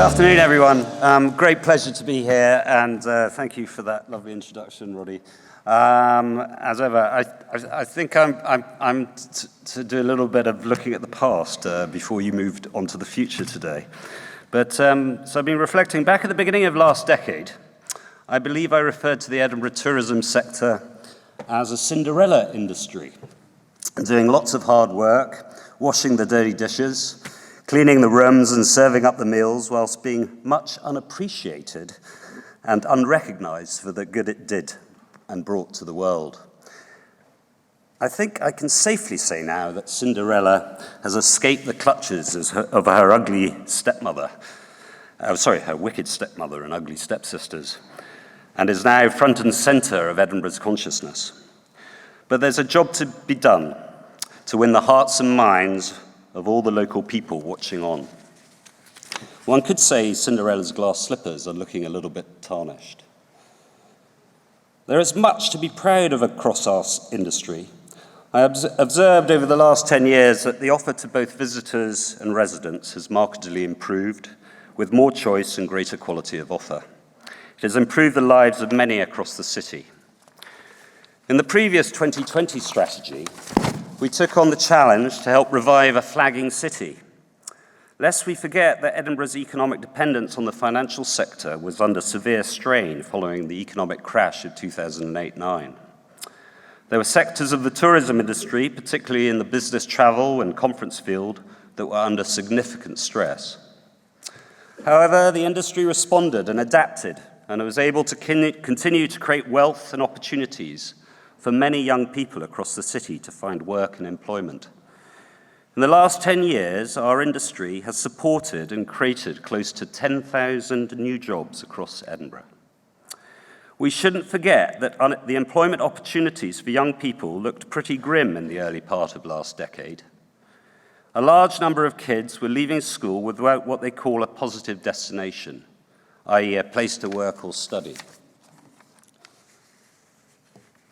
afternoon, everyone. Great pleasure to be here, and thank you for that lovely introduction, Roddy. As ever, I think I'm to do a little bit of looking at the past before you moved on to the future today. But so I've been reflecting back at the beginning of last decade. I believe I referred to the Edinburgh tourism sector as a Cinderella industry, doing lots of hard work, washing the dirty dishes, cleaning the rooms and serving up the meals, whilst being much unappreciated and unrecognized for the good it did and brought to the world. I think I can safely say now that Cinderella has escaped the clutches of her ugly stepmother, her wicked stepmother and ugly stepsisters, and is now front and center of Edinburgh's consciousness. But there's a job to be done to win the hearts and minds of all the local people watching on. One could say Cinderella's glass slippers are looking a little bit tarnished. There is much to be proud of across our industry. I observed over the last 10 years that the offer to both visitors and residents has markedly improved, with more choice and greater quality of offer. It has improved the lives of many across the city. In the previous 2020 strategy, we took on the challenge to help revive a flagging city. Lest we forget that Edinburgh's economic dependence on the financial sector was under severe strain following the economic crash of 2008-9. There were sectors of the tourism industry, particularly in the business travel and conference field, that were under significant stress. However, the industry responded and adapted, and it was able to continue to create wealth and opportunities for many young people across the city to find work and employment. In the last 10 years, our industry has supported and created close to 10,000 new jobs across Edinburgh. We shouldn't forget that the employment opportunities for young people looked pretty grim in the early part of last decade. A large number of kids were leaving school without what they call a positive destination, i.e. a place to work or study.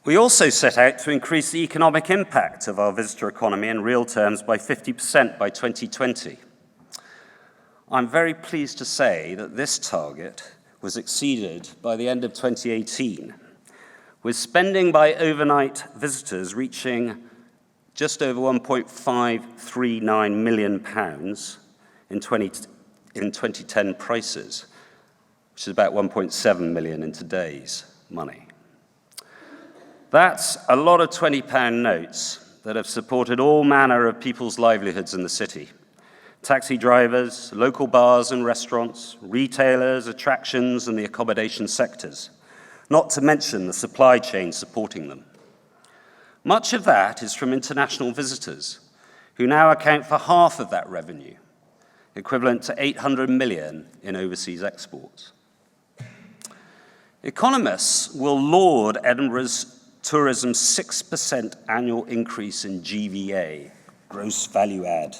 We also set out to increase the economic impact of our visitor economy in real terms by 50% by 2020. I'm very pleased to say that this target was exceeded by the end of 2018, with spending by overnight visitors reaching just over £1.539 million in 2010 prices, which is about 1.7 million in today's money. That's a lot of £20 notes that have supported all manner of people's livelihoods in the city. Taxi drivers, local bars and restaurants, retailers, attractions, and the accommodation sectors, not to mention the supply chain supporting them. Much of that is from international visitors, who now account for half of that revenue, equivalent to 800 million in overseas exports. Economists will laud Edinburgh's tourism's 6% annual increase in GVA, gross value add,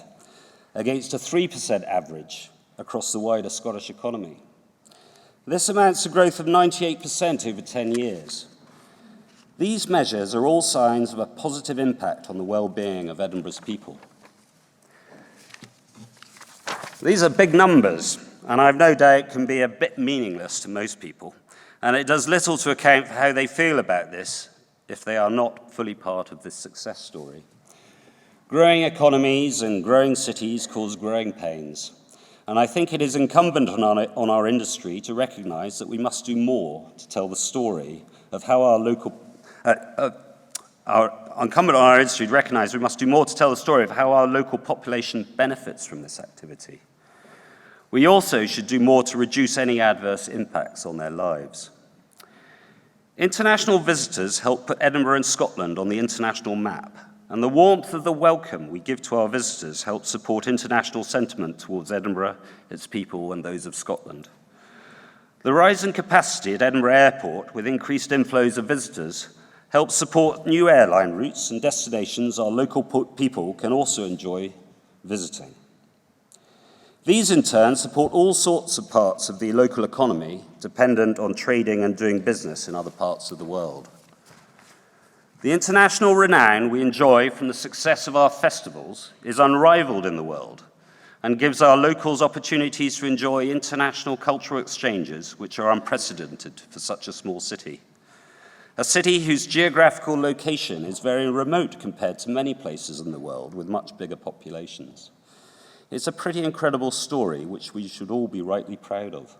against a 3% average across the wider Scottish economy. This amounts to growth of 98% over 10 years. These measures are all signs of a positive impact on the well-being of Edinburgh's people. These are big numbers, and I've no doubt can be a bit meaningless to most people, and it does little to account for how they feel about this if they are not fully part of this success story. Growing economies and growing cities cause growing pains, and I think it is incumbent on our industry to recognize that we must do more to tell the story of how our local population benefits from this activity. We also should do more to reduce any adverse impacts on their lives. International visitors help put Edinburgh and Scotland on the international map, and the warmth of the welcome we give to our visitors helps support international sentiment towards Edinburgh, its people, and those of Scotland. The rise in capacity at Edinburgh Airport, with increased inflows of visitors, helps support new airline routes and destinations our local people can also enjoy visiting. These, in turn, support all sorts of parts of the local economy dependent on trading and doing business in other parts of the world. The international renown we enjoy from the success of our festivals is unrivaled in the world, and gives our locals opportunities to enjoy international cultural exchanges, which are unprecedented for such a small city. A city whose geographical location is very remote compared to many places in the world with much bigger populations. It's a pretty incredible story, which we should all be rightly proud of.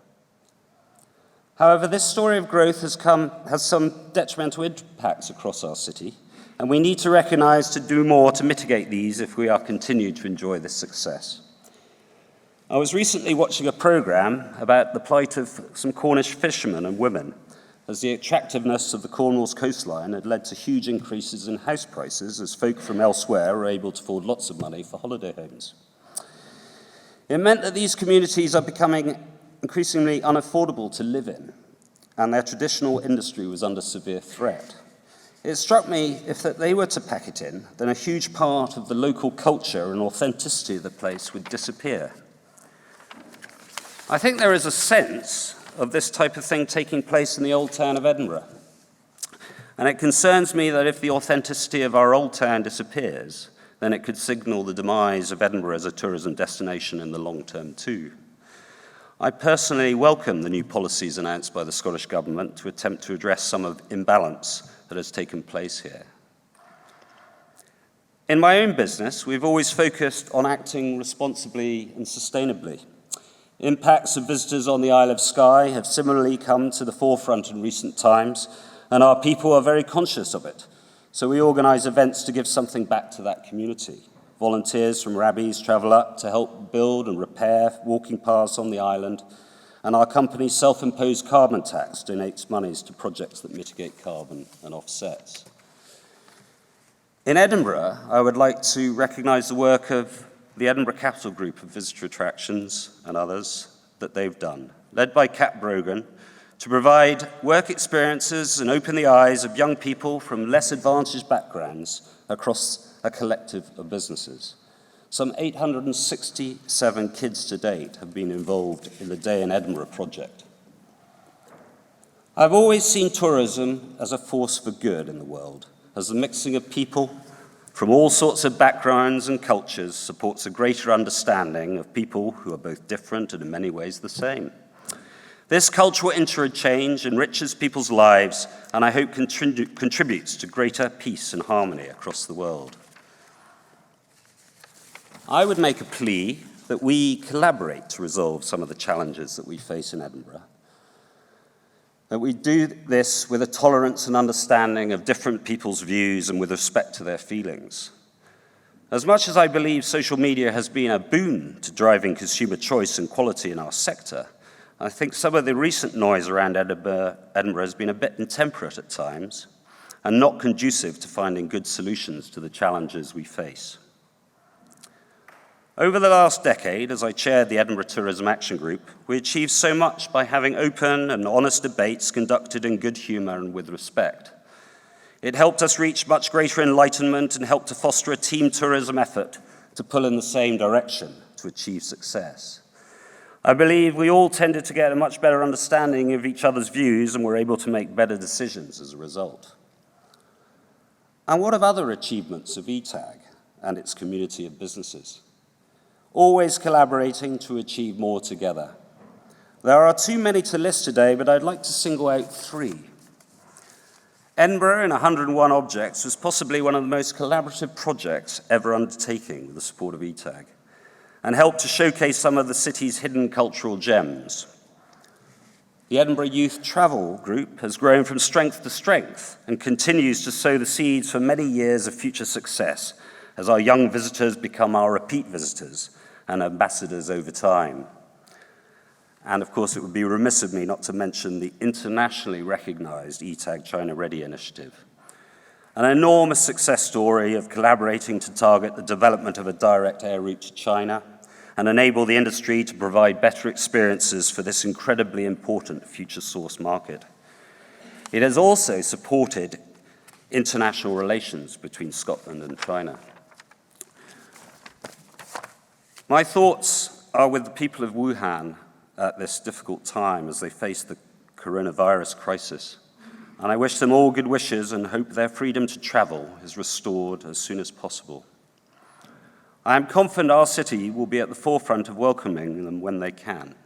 However, this story of growth has some detrimental impacts across our city, and we need to recognize to do more to mitigate these if we are continued to enjoy this success. I was recently watching a program about the plight of some Cornish fishermen and women, as the attractiveness of the Cornwall's coastline had led to huge increases in house prices as folk from elsewhere were able to afford lots of money for holiday homes. It meant that these communities are becoming increasingly unaffordable to live in, and their traditional industry was under severe threat. It struck me if that they were to pack it in, then a huge part of the local culture and authenticity of the place would disappear. I think there is a sense of this type of thing taking place in the old town of Edinburgh. And it concerns me that if the authenticity of our old town disappears, then it could signal the demise of Edinburgh as a tourism destination in the long term too. I personally welcome the new policies announced by the Scottish Government to attempt to address some of the imbalance that has taken place here. In my own business, we've always focused on acting responsibly and sustainably. Impacts of visitors on the Isle of Skye have similarly come to the forefront in recent times, and our people are very conscious of it. So we organise events to give something back to that community. Volunteers from Rabbies travel up to help build and repair walking paths on the island, and our company's self-imposed carbon tax donates monies to projects that mitigate carbon and offsets. In Edinburgh, I would like to recognise the work of the Edinburgh Capital Group of Visitor Attractions and others that they've done, led by Kat Brogan, to provide work experiences and open the eyes of young people from less advantaged backgrounds across a collective of businesses. Some 867 kids to date have been involved in the Day in Edinburgh project. I've always seen tourism as a force for good in the world, as the mixing of people from all sorts of backgrounds and cultures supports a greater understanding of people who are both different and in many ways the same. This cultural interchange enriches people's lives and I hope contributes to greater peace and harmony across the world. I would make a plea that we collaborate to resolve some of the challenges that we face in Edinburgh. That we do this with a tolerance and understanding of different people's views and with respect to their feelings. As much as I believe social media has been a boon to driving consumer choice and quality in our sector, I think some of the recent noise around Edinburgh has been a bit intemperate at times and not conducive to finding good solutions to the challenges we face. Over the last decade, as I chaired the Edinburgh Tourism Action Group, we achieved so much by having open and honest debates conducted in good humour and with respect. It helped us reach much greater enlightenment and helped to foster a team tourism effort to pull in the same direction to achieve success. I believe we all tended to get a much better understanding of each other's views and were able to make better decisions as a result. And what of other achievements of ETAG and its community of businesses? Always collaborating to achieve more together. There are too many to list today, but I'd like to single out 3. Edinburgh in 101 Objects was possibly one of the most collaborative projects ever undertaken with the support of ETAG, and helped to showcase some of the city's hidden cultural gems. The Edinburgh Youth Travel Group has grown from strength to strength and continues to sow the seeds for many years of future success as our young visitors become our repeat visitors and ambassadors over time. And of course, it would be remiss of me not to mention the internationally recognized ETAG China Ready initiative, an enormous success story of collaborating to target the development of a direct air route to China and enable the industry to provide better experiences for this incredibly important future source market. It has also supported international relations between Scotland and China. My thoughts are with the people of Wuhan at this difficult time as they face the coronavirus crisis. And I wish them all good wishes and hope their freedom to travel is restored as soon as possible. I am confident our city will be at the forefront of welcoming them when they can.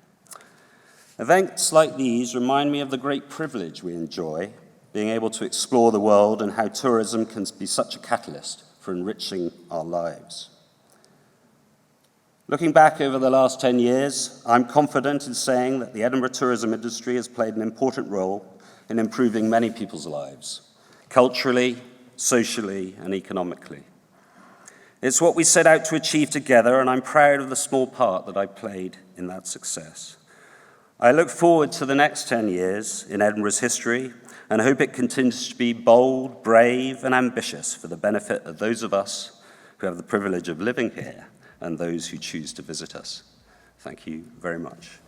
Events like these remind me of the great privilege we enjoy, being able to explore the world and how tourism can be such a catalyst for enriching our lives. Looking back over the last 10 years, I'm confident in saying that the Edinburgh tourism industry has played an important role in improving many people's lives, culturally, socially, and economically. It's what we set out to achieve together, and I'm proud of the small part that I played in that success. I look forward to the next 10 years in Edinburgh's history and hope it continues to be bold, brave, and ambitious for the benefit of those of us who have the privilege of living here and those who choose to visit us. Thank you very much.